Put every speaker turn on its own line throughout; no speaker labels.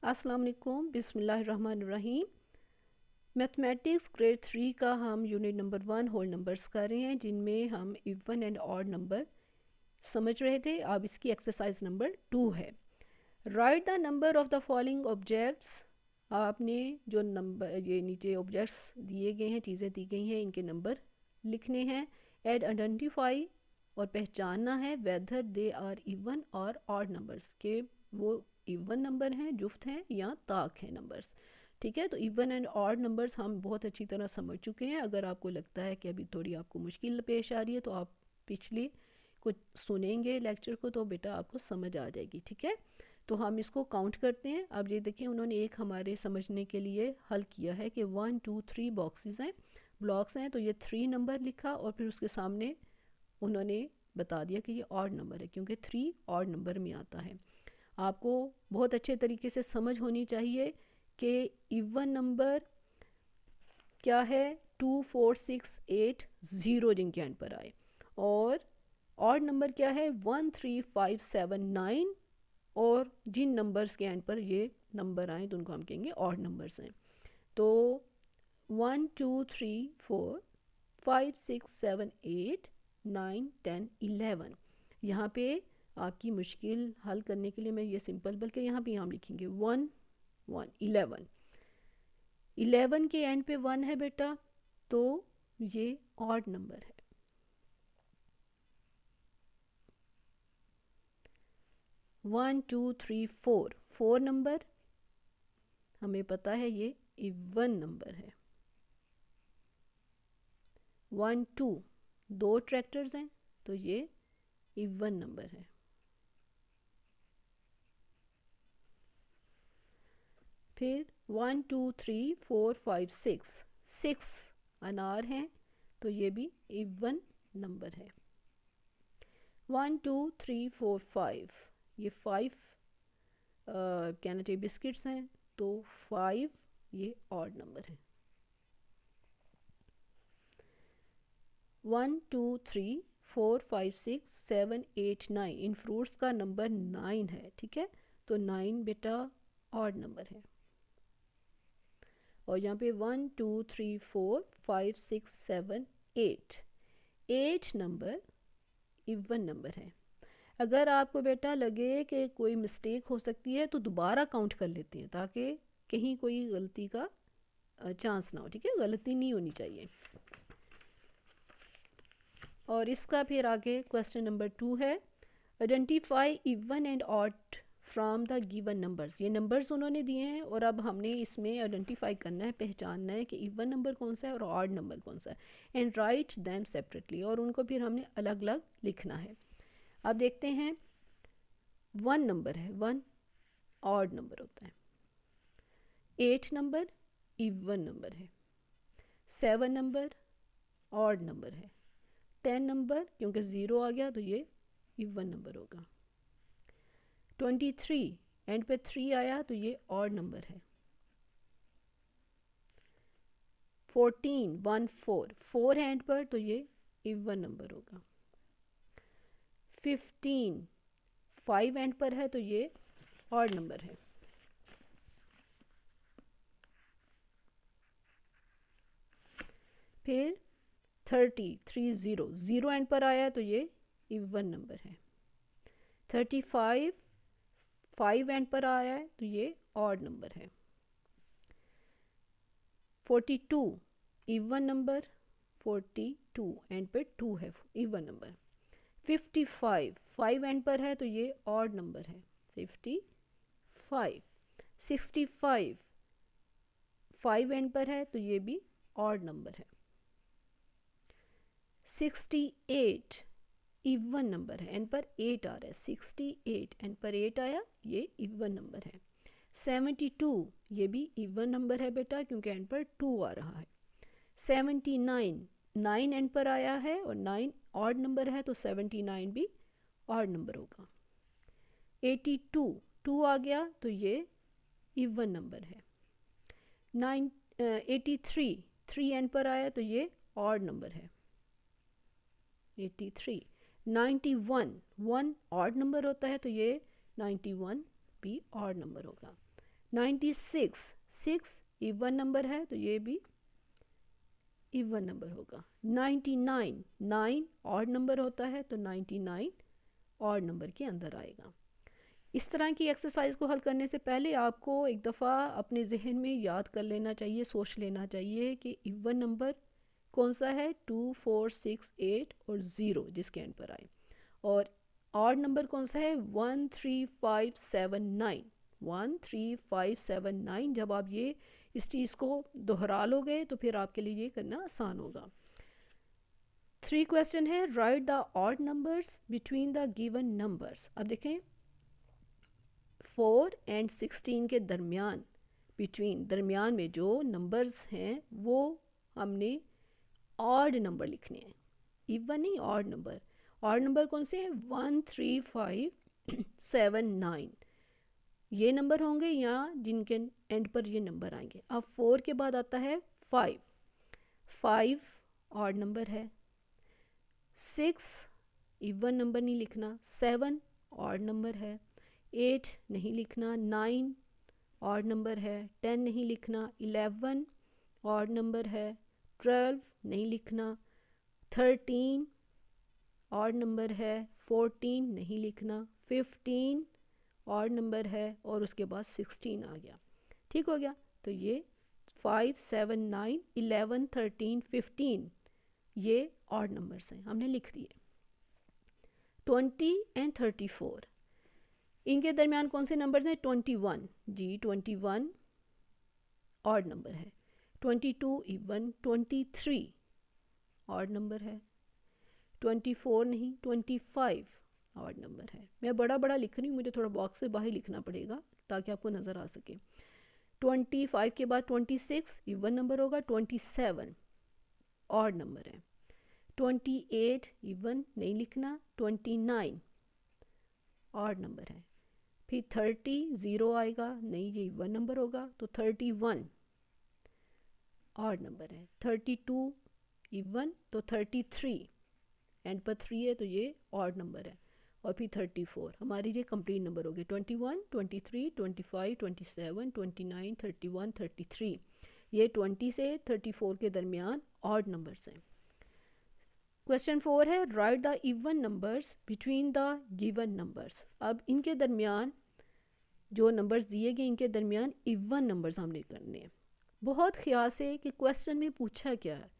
अस्सलाम वालेकुम, बिस्मिल्लाहिर्रहमानिर्रहीम। मैथमेटिक्स ग्रेड 3 का हम यूनिट नंबर 1 होल नंबर्स कर रहे हैं, जिनमें हम इवन एंड ऑड नंबर समझ रहे थे। अब इसकी एक्सरसाइज नंबर 2 है। Right the number of the following objects. आपने जो नंबर, ये नीचे ऑब्जेक्ट्स दिए गए हैं, चीज़ें दी गई हैं, इनके नंबर लिखने हैं। एड आइडेंटिफाई, और पहचानना है वेदर दे आर इवन और ऑड नंबर्स, के वो इवन नंबर हैं, जुफ्त हैं या ताक हैं नंबर्स। ठीक है, तो इवन एंड ऑड नंबर्स हम बहुत अच्छी तरह समझ चुके हैं। अगर आपको लगता है कि अभी थोड़ी आपको मुश्किल पेश आ रही है तो आप पिछली कुछ सुनेंगे लेक्चर को, तो बेटा आपको समझ आ जाएगी। ठीक है, तो हम इसको काउंट करते हैं। अब ये देखें, उन्होंने एक हमारे समझने के लिए हल किया है कि 1 2 3 बॉक्सेस हैं, ब्लॉक्स हैं, तो ये 3 नंबर लिखा और फिर उसके सामने उन्होंने बता दिया कि ये ऑड नंबर है, क्योंकि 3 ऑड नंबर में आता है। आपको बहुत अच्छे तरीके से समझ होनी चाहिए कि इवन नंबर क्या है, 2 4 6 8 0 जिनके एंड पर आए, और ऑड नंबर क्या है, 1 3 5 7 9, और जिन नंबर्स के एंड पर ये नंबर आए तो उनको हम कहेंगे ऑड नंबर्स हैं। तो 1 2 3 4 5 6 7 8 9 10 11, यहाँ पे आपकी मुश्किल हल करने के लिए मैं ये सिंपल, बल्कि यहाँ पे हम लिखेंगे 1 1 11। 11 के एंड पे 1 है बेटा, तो ये ऑड नंबर है। 1 2 3 4, 4 नंबर हमें पता है ये इवन नंबर है। 1 2, 2 ट्रैक्टर्स हैं, तो ये इवन नंबर है। फिर 1 2 3 4 5 6, 6 अनार हैं, तो ये भी इवन नंबर है। 1 2 3 4 5, ये 5 कहना चाहिए बिस्किट्स हैं, तो 5 ये ऑड नंबर है। 1 2 3 4 5 6 7 8 9, इन फ्रूट्स का नंबर 9 है। ठीक है, तो 9 बेटा ऑड नंबर है। और यहाँ पे 1 2 3 4 5 6 7 8, 8 नंबर इवन नंबर है। अगर आपको बेटा लगे कि कोई मिस्टेक हो सकती है तो दोबारा काउंट कर लेते हैं, ताकि कहीं कोई गलती का चांस ना हो। ठीक है, गलती नहीं होनी चाहिए। और इसका फिर आगे क्वेश्चन नंबर 2 है, identify even and odd from the given numbers. ये नंबर्स उन्होंने दिए हैं और अब हमने इसमें आइडेंटिफाई करना है, पहचानना है कि इवन नंबर कौन सा है और ऑड नंबर कौन सा है, एंड राइट दैम सेपरेटली, और उनको फिर हमने अलग अलग लिखना है। अब देखते हैं, 1 नंबर है, 1 ऑड नंबर होता है। 8 नंबर इवन नंबर है। 7 नंबर ऑड नंबर है। 10 नंबर क्योंकि 0 आ गया तो ये इवन नंबर होगा। 23 एंड पे 3 आया तो ये ऑड नंबर है। 14 1 4, 4 एंड पर तो ये इवन नंबर होगा। 15 5 एंड पर है तो ये ऑड नंबर है। फिर 30 3 0, 0 एंड पर आया तो ये इवन नंबर है। 35 5 एंड पर आया है तो ये ऑड नंबर है। 42 इवन नंबर, 42 एंड पर 2 है, इवन नंबर। 55 5 एंड पर है तो ये ऑड नंबर है, 55। 65 5 एंड पर है तो ये भी ऑड नंबर है। 68 इवन नंबर है, एंड पर 8 आ रहा है, 68 एंड पर 8 आया, ये इवन नंबर है। 72 ये भी इवन नंबर है बेटा, क्योंकि एंड पर 2 आ रहा है। 79 9 एंड पर आया है और 9 ऑड नंबर है, तो 79 भी ऑड नंबर होगा। 82 2 आ गया तो ये इवन नंबर है। 83 3 एंड पर आया तो ये ऑड नंबर है। 83 91 1 ऑड नंबर होता है, तो ये 91 भी ऑड नंबर होगा। 96, 6 इवन नंबर है तो ये भी इवन नंबर होगा। 99, 9 ऑड नंबर होता है तो 99 ऑड नंबर के अंदर आएगा। इस तरह की एक्सरसाइज को हल करने से पहले आपको एक दफ़ा अपने जहन में याद कर लेना चाहिए, सोच लेना चाहिए कि इवन नंबर कौन सा है, 2, 4, 6, 8 और 0 जिसके एंड पर आए, और ऑड नंबर कौन सा है, 1, 3, 5, 7, 9, 1, 3, 5, 7, 9। जब आप ये इस चीज़ को दोहरा लोगे तो फिर आपके लिए ये करना आसान होगा। 3 क्वेश्चन है, right the odd numbers between the given numbers. अब देखें 4 एंड 16 के दरमियान, बिटवीन दरमियान में जो नंबर्स हैं वो हमने ऑड नंबर लिखने हैं, इवन नहीं ऑड नंबर। ऑड नंबर कौन से हैं, 1, 3, 5, 7, 9 ये नंबर होंगे या जिनके एंड पर ये नंबर आएंगे। अब 4 के बाद आता है 5, 5 ऑड नंबर है। 6 इवन नंबर नहीं लिखना। 7 ऑड नंबर है। 8 नहीं लिखना। 9 ऑड नंबर है। 10 नहीं लिखना। 11 ऑड नंबर है। 12 नहीं लिखना। 13 ऑड नंबर है। 14 नहीं लिखना। 15 ऑड नंबर है और उसके बाद 16 आ गया। ठीक हो गया। तो ये 5, 7, 9, 11, 13, 15 ये ऑड नंबर्स हैं, हमने लिख दिए। 20 एंड 34 इनके दरमियान कौन से नंबर्स हैं, 21 जी 21 ऑड नंबर है। 22 इवन। 23 ऑड नंबर है। 24 नहीं, 25 ऑड नंबर है। मैं बड़ा बड़ा लिख रही हूँ, मुझे थोड़ा बॉक्स से बाहर लिखना पड़ेगा ताकि आपको नज़र आ सके। 25 के बाद 26 इवन नंबर होगा। 27 ऑड नंबर है। 28 इवन नहीं लिखना। 29 ऑड नंबर है। फिर 30 ज़ीरो आएगा, नहीं ये इवन नंबर होगा तो 31 ऑड नंबर है। 32 इवन तो 33 एंड पर 3 है तो ये ऑड नंबर है। और फिर 34 हमारी ये कंप्लीट नंबर हो गए। 21, 23, 25, 27, 29, 31, 33 ये 20 से 34 के दरमियान ऑड नंबर्स हैं। क्वेश्चन 4 है, right the even numbers between the given numbers. अब इनके दरमियान जो नंबर्स दिए गए इनके दरमियान इवन नंबर्स हमने करने हैं। बहुत ख्याल से कि क्वेश्चन में पूछा क्या है,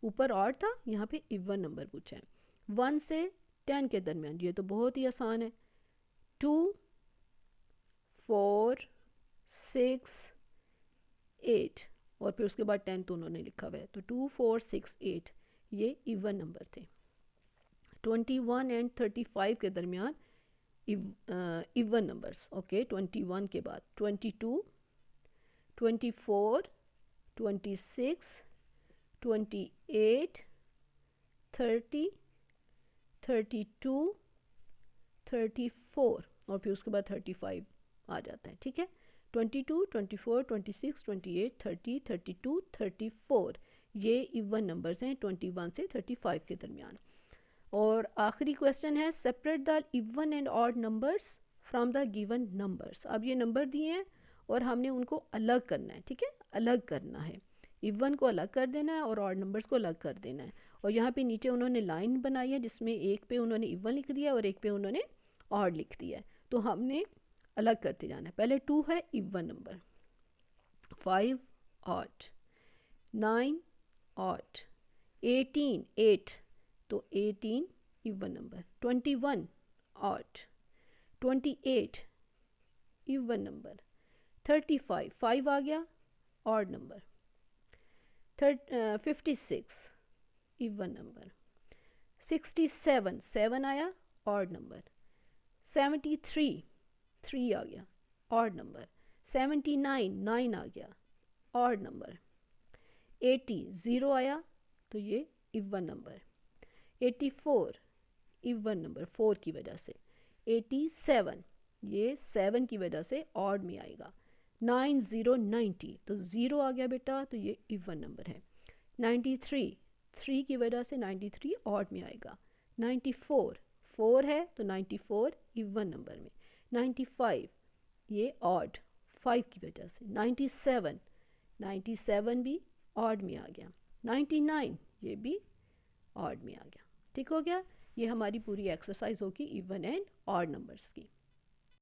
ऊपर ऑड था, यहाँ पे इवन नंबर पूछा है। 1 से 10 के दरमियान, ये तो बहुत ही आसान है। 2, 4, 6, 8 और फिर उसके बाद 10 तो उन्होंने लिखा हुआ है तो 2, 4, 6, 8 ये इवन नंबर थे। 21 एंड 35 के दरमियान इवन नंबर्स। ओके 21 के बाद 22, 24, 26, 28, 30, 32, 34 और फिर उसके बाद 35 आ जाता है। ठीक है, 22, 24, 26, 28, 30, 32, 34 ये इवन नंबर्स हैं 21 से 35 के दरमियान। और आखिरी क्वेश्चन है, separate the even and odd numbers from the given numbers. अब ये नंबर दिए हैं और हमने उनको अलग करना है। ठीक है, अलग करना है, इवन को अलग कर देना है और ऑड नंबर्स को अलग कर देना है। और यहाँ पे नीचे उन्होंने लाइन बनाई है जिसमें एक पे उन्होंने इवन लिख दिया और एक पे उन्होंने ऑड लिख दिया है, तो हमने अलग करते जाना है। पहले 2 है इवन नंबर, 5 ऑड, 9 ऑड, 18 8 तो 18 even number, 21 odd, 28 even number, 35 5 आ गया ऑड नंबर, 56 इवन नंबर, 67 7 आया ऑड नंबर, 73 3 आ गया ऑड नंबर, 79 9 आ गया ऑड नंबर, 80 0 आया तो ये इवन नंबर, 84 इवन नंबर 4 की वजह से, 87 ये 7 की वजह से ऑड में आएगा, 90 90 तो 0 आ गया बेटा तो ये इवन नंबर है, 93 3 की वजह से 93 ऑड में आएगा, 94 4 है तो 94 इवन नंबर में, 95 ये ऑड 5 की वजह से। 97 भी ऑड में आ गया। 99 ये भी ऑड में आ गया। ठीक हो गया। ये हमारी पूरी एक्सरसाइज होगी इवन एंड ऑड नंबर्स की।